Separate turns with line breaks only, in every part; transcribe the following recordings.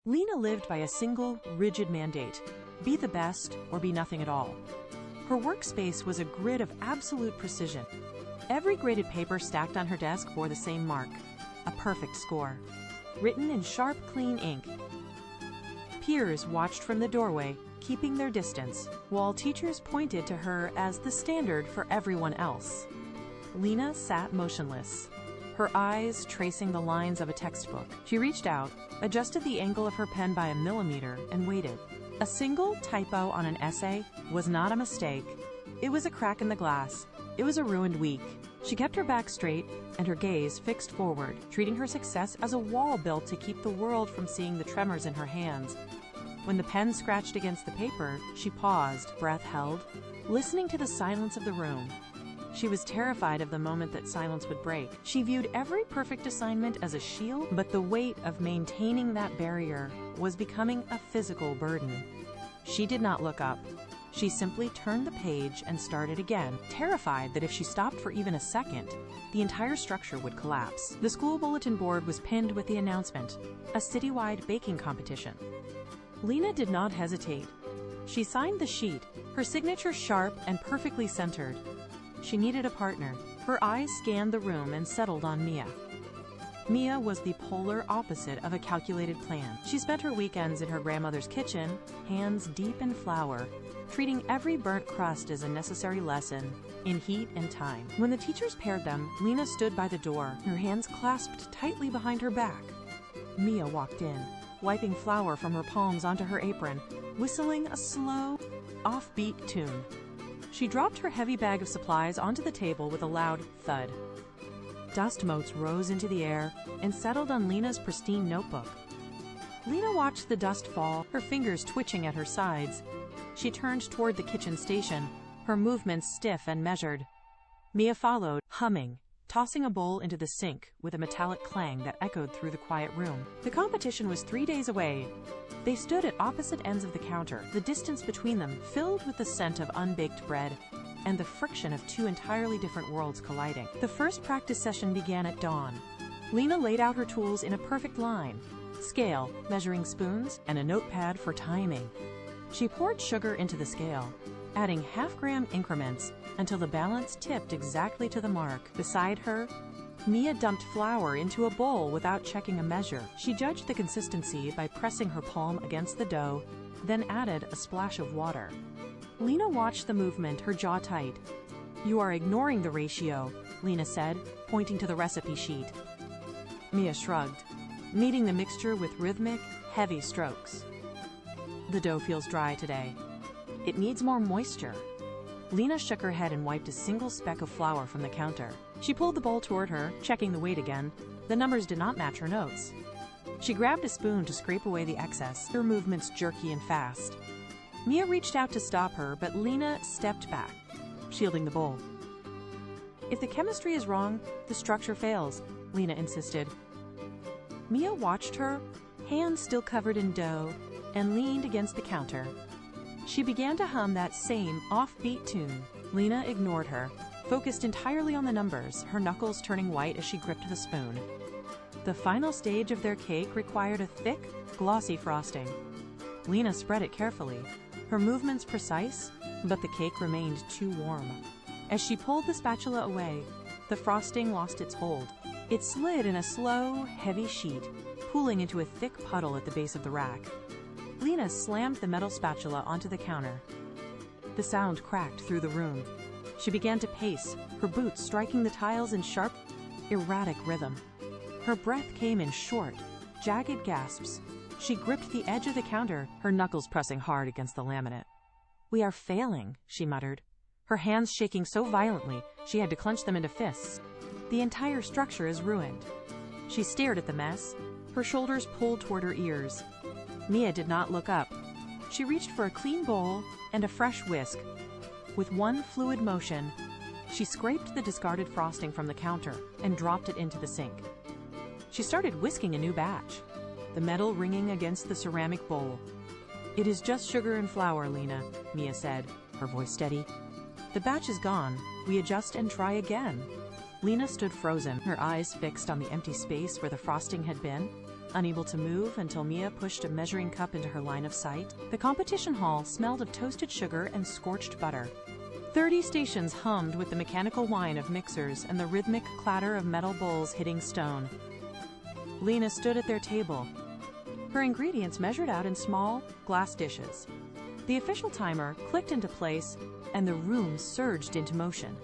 Lena lived by a single, rigid mandate: be the best or be nothing at all. Her workspace was a grid of absolute precision. Every graded paper stacked on her desk bore the same mark: a perfect score, written in sharp, clean ink. Peers watched from the doorway, keeping their distance, while teachers pointed to her as the standard for everyone else. Lena sat motionless, her eyes tracing the lines of a textbook. She reached out, adjusted the angle of her pen by a millimeter, and waited. A single typo on an essay was not a mistake. It was a crack in the glass. It was a ruined week. She kept her back straight and her gaze fixed forward, treating her success as a wall built to keep the world from seeing the tremors in her hands. When the pen scratched against the paper, she paused, breath held, listening to the silence of the room. She was terrified of the moment that silence would break. She viewed every perfect assignment as a shield, but the weight of maintaining that barrier was becoming a physical burden. She did not look up. She simply turned the page and started again, terrified that if she stopped for even a second, the entire structure would collapse. The school bulletin board was pinned with the announcement: a citywide baking competition. Lena did not hesitate. She signed the sheet, her signature sharp and perfectly centered. She needed a partner. Her eyes scanned the room and settled on Mia. Mia was the polar opposite of a calculated plan. She spent her weekends in her grandmother's kitchen, hands deep in flour, treating every burnt crust as a necessary lesson in heat and time. When the teachers paired them, Lena stood by the door, her hands clasped tightly behind her back. Mia walked in, wiping flour from her palms onto her apron, whistling a slow, offbeat tune. She dropped her heavy bag of supplies onto the table with a loud thud. Dust motes rose into the air and settled on Lena's pristine notebook. Lena watched the dust fall, her fingers twitching at her sides. She turned toward the kitchen station, her movements stiff and measured. Mia followed, humming, tossing a bowl into the sink with a metallic clang that echoed through the quiet room. The competition was 3 days away. They stood at opposite ends of the counter, the distance between them filled with the scent of unbaked bread and the friction of two entirely different worlds colliding. The first practice session began at dawn. Lena laid out her tools in a perfect line: scale, measuring spoons, and a notepad for timing. She poured sugar into the scale, adding half-gram increments until the balance tipped exactly to the mark. Beside her, Mia dumped flour into a bowl without checking a measure. She judged the consistency by pressing her palm against the dough, then added a splash of water. Lena watched the movement, her jaw tight. "You are ignoring the ratio," Lena said, pointing to the recipe sheet. Mia shrugged, kneading the mixture with rhythmic, heavy strokes. "The dough feels dry today. It needs more moisture." Lena shook her head and wiped a single speck of flour from the counter. She pulled the bowl toward her, checking the weight again. The numbers did not match her notes. She grabbed a spoon to scrape away the excess, her movements jerky and fast. Mia reached out to stop her, but Lena stepped back, shielding the bowl. "If the chemistry is wrong, the structure fails," Lena insisted. Mia watched her, hands still covered in dough, and leaned against the counter. She began to hum that same offbeat tune. Lena ignored her, focused entirely on the numbers, her knuckles turning white as she gripped the spoon. The final stage of their cake required a thick, glossy frosting. Lena spread it carefully, her movements precise, but the cake remained too warm. As she pulled the spatula away, the frosting lost its hold. It slid in a slow, heavy sheet, pooling into a thick puddle at the base of the rack. Lena slammed the metal spatula onto the counter. The sound cracked through the room. She began to pace, her boots striking the tiles in sharp, erratic rhythm. Her breath came in short, jagged gasps. She gripped the edge of the counter, her knuckles pressing hard against the laminate. "We are failing," she muttered, her hands shaking so violently she had to clench them into fists. "The entire structure is ruined." She stared at the mess, her shoulders pulled toward her ears. Mia did not look up. She reached for a clean bowl and a fresh whisk. With one fluid motion, she scraped the discarded frosting from the counter and dropped it into the sink. She started whisking a new batch, the metal ringing against the ceramic bowl. "It is just sugar and flour, Lena," Mia said, her voice steady. "The batch is gone. We adjust and try again." Lena stood frozen, her eyes fixed on the empty space where the frosting had been. unable to move until Mia pushed a measuring cup into her line of sight. The competition hall smelled of toasted sugar and scorched butter. 30 stations hummed with the mechanical whine of mixers and the rhythmic clatter of metal bowls hitting stone. Lena stood at their table, her ingredients measured out in small, glass dishes. The official timer clicked into place, and the room surged into motion.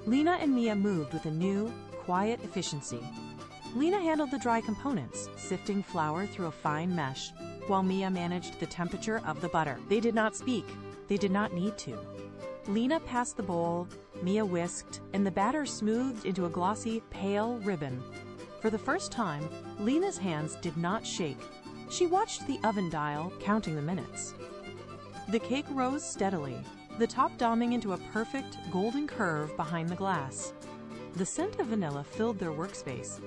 Lena and Mia moved with a new, quiet efficiency. Lena handled the dry components, sifting flour through a fine mesh, while Mia managed the temperature of the butter. They did not speak. They did not need to. Lena passed the bowl, Mia whisked, and the batter smoothed into a glossy, pale ribbon. For the first time, Lena's hands did not shake. She watched the oven dial, counting the minutes. The cake rose steadily, the top doming into a perfect, golden curve behind the glass. The scent of vanilla filled their workspace.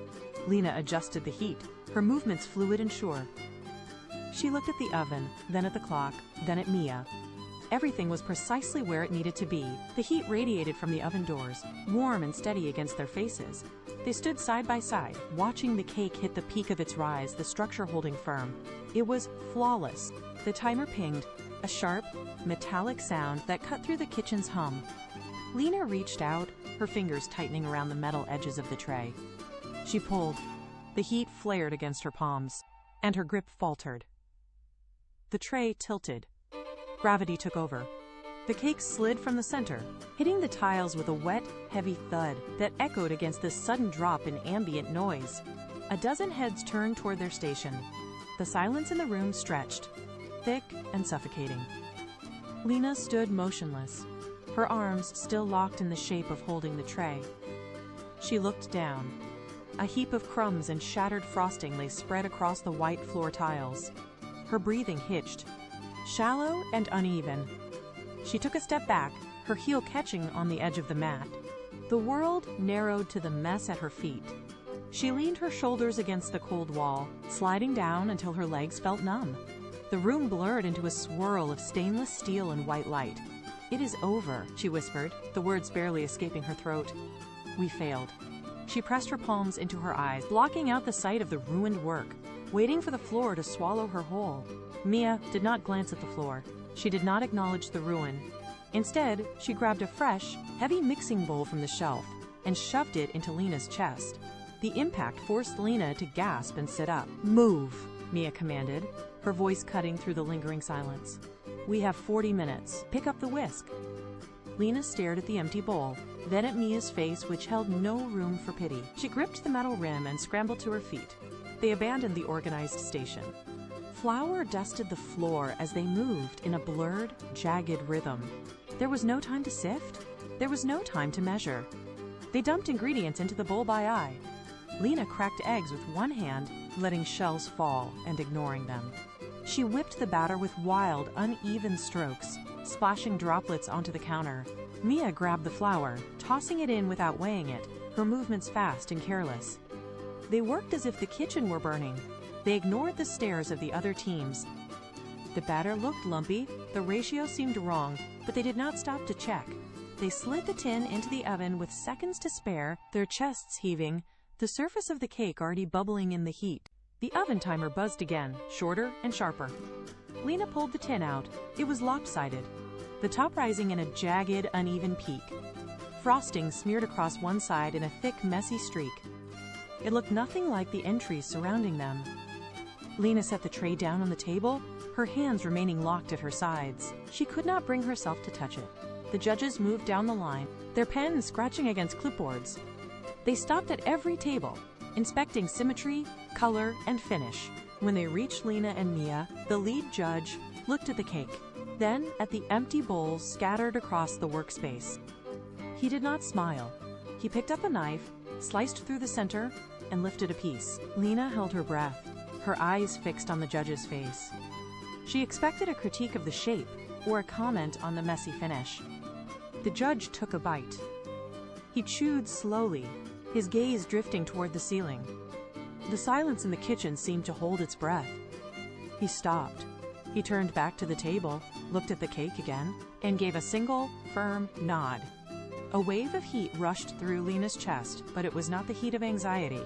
Lena adjusted the heat, her movements fluid and sure. She looked at the oven, then at the clock, then at Mia. Everything was precisely where it needed to be. The heat radiated from the oven doors, warm and steady against their faces. They stood side by side, watching the cake hit the peak of its rise, the structure holding firm. It was flawless. The timer pinged, a sharp, metallic sound that cut through the kitchen's hum. Lena reached out, her fingers tightening around the metal edges of the tray. She pulled. The heat flared against her palms, and her grip faltered. The tray tilted. Gravity took over. The cake slid from the center, hitting the tiles with a wet, heavy thud that echoed against this sudden drop in ambient noise. A dozen heads turned toward their station. The silence in the room stretched, thick and suffocating. Lena stood motionless, her arms still locked in the shape of holding the tray. She looked down. A heap of crumbs and shattered frosting lay spread across the white floor tiles. Her breathing hitched, shallow and uneven. She took a step back, her heel catching on the edge of the mat. The world narrowed to the mess at her feet. She leaned her shoulders against the cold wall, sliding down until her legs felt numb. The room blurred into a swirl of stainless steel and white light. "It is over," she whispered, the words barely escaping her throat. "We failed." She pressed her palms into her eyes, blocking out the sight of the ruined work, waiting for the floor to swallow her whole. Mia did not glance at the floor. She did not acknowledge the ruin. Instead, she grabbed a fresh, heavy mixing bowl from the shelf and shoved it into Lena's chest. The impact forced Lena to gasp and sit up. "Move," Mia commanded, her voice cutting through the lingering silence. "We have 40 minutes. Pick up the whisk." Lena stared at the empty bowl, then at Mia's face, which held no room for pity. She gripped the metal rim and scrambled to her feet. They abandoned the organized station. Flour dusted the floor as they moved in a blurred, jagged rhythm. There was no time to sift. There was no time to measure. They dumped ingredients into the bowl by eye. Lena cracked eggs with one hand, letting shells fall and ignoring them. She whipped the batter with wild, uneven strokes, splashing droplets onto the counter. Mia grabbed the flour, tossing it in without weighing it, her movements fast and careless. They worked as if the kitchen were burning. They ignored the stares of the other teams. The batter looked lumpy, the ratio seemed wrong, but they did not stop to check. They slid the tin into the oven with seconds to spare, their chests heaving, the surface of the cake already bubbling in the heat. The oven timer buzzed again, shorter and sharper. Lena pulled the tin out. It was lopsided, the top rising in a jagged, uneven peak. Frosting smeared across one side in a thick, messy streak. It looked nothing like the entries surrounding them. Lena set the tray down on the table, her hands remaining locked at her sides. She could not bring herself to touch it. The judges moved down the line, their pens scratching against clipboards. They stopped at every table, inspecting symmetry, color, and finish. When they reached Lena and Mia, the lead judge looked at the cake, then at the empty bowls scattered across the workspace. He did not smile. He picked up a knife, sliced through the center, and lifted a piece. Lena held her breath, her eyes fixed on the judge's face. She expected a critique of the shape or a comment on the messy finish. The judge took a bite. He chewed slowly, his gaze drifting toward the ceiling. The silence in the kitchen seemed to hold its breath. He stopped. He turned back to the table, looked at the cake again, and gave a single, firm nod. A wave of heat rushed through Lena's chest, but it was not the heat of anxiety.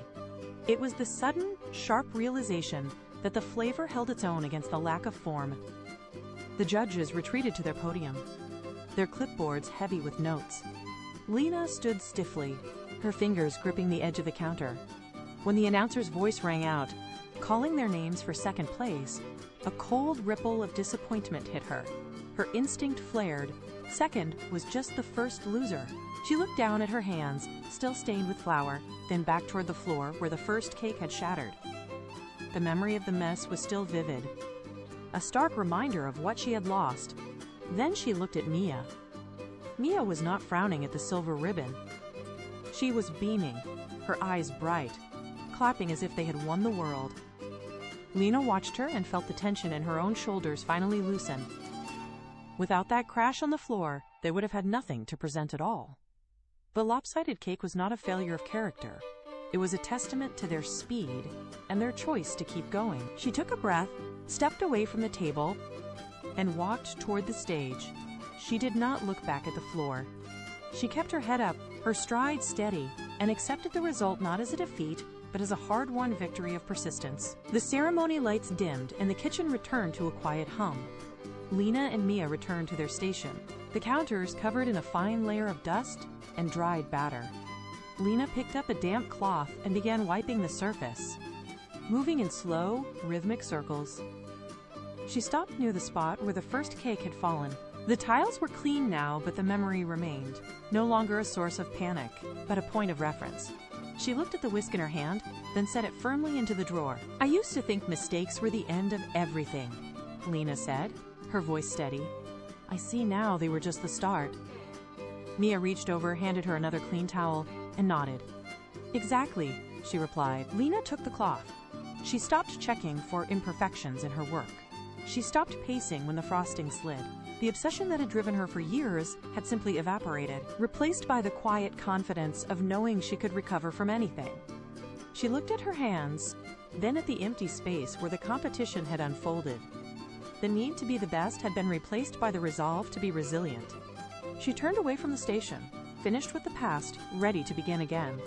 It was the sudden, sharp realization that the flavor held its own against the lack of form. The judges retreated to their podium, their clipboards heavy with notes. Lena stood stiffly, her fingers gripping the edge of the counter. When the announcer's voice rang out, calling their names for second place, a cold ripple of disappointment hit her. Her instinct flared. Second was just the first loser. She looked down at her hands, still stained with flour, then back toward the floor where the first cake had shattered. The memory of the mess was still vivid, a stark reminder of what she had lost. Then she looked at Mia. Mia was not frowning at the silver ribbon. She was beaming, her eyes bright, clapping as if they had won the world. Lena watched her and felt the tension in her own shoulders finally loosen. Without that crash on the floor, they would have had nothing to present at all. The lopsided cake was not a failure of character. It was a testament to their speed and their choice to keep going. She took a breath, stepped away from the table, and walked toward the stage. She did not look back at the floor. She kept her head up, her stride steady, and accepted the result not as a defeat, but as a hard-won victory of persistence. The ceremony lights dimmed, and the kitchen returned to a quiet hum. Lena and Mia returned to their station, the counters covered in a fine layer of dust and dried batter. Lena picked up a damp cloth and began wiping the surface, moving in slow, rhythmic circles. She stopped near the spot where the first cake had fallen. The tiles were clean now, but the memory remained, no longer a source of panic, but a point of reference. She looked at the whisk in her hand, then set it firmly into the drawer. "I used to think mistakes were the end of everything," Lena said, her voice steady. "I see now they were just the start." Mia reached over, handed her another clean towel, and nodded. "Exactly," she replied. Lena took the cloth. She stopped checking for imperfections in her work. She stopped pacing when the frosting slid. The obsession that had driven her for years had simply evaporated, replaced by the quiet confidence of knowing she could recover from anything. She looked at her hands, then at the empty space where the competition had unfolded. The need to be the best had been replaced by the resolve to be resilient. She turned away from the station, finished with the past, ready to begin again.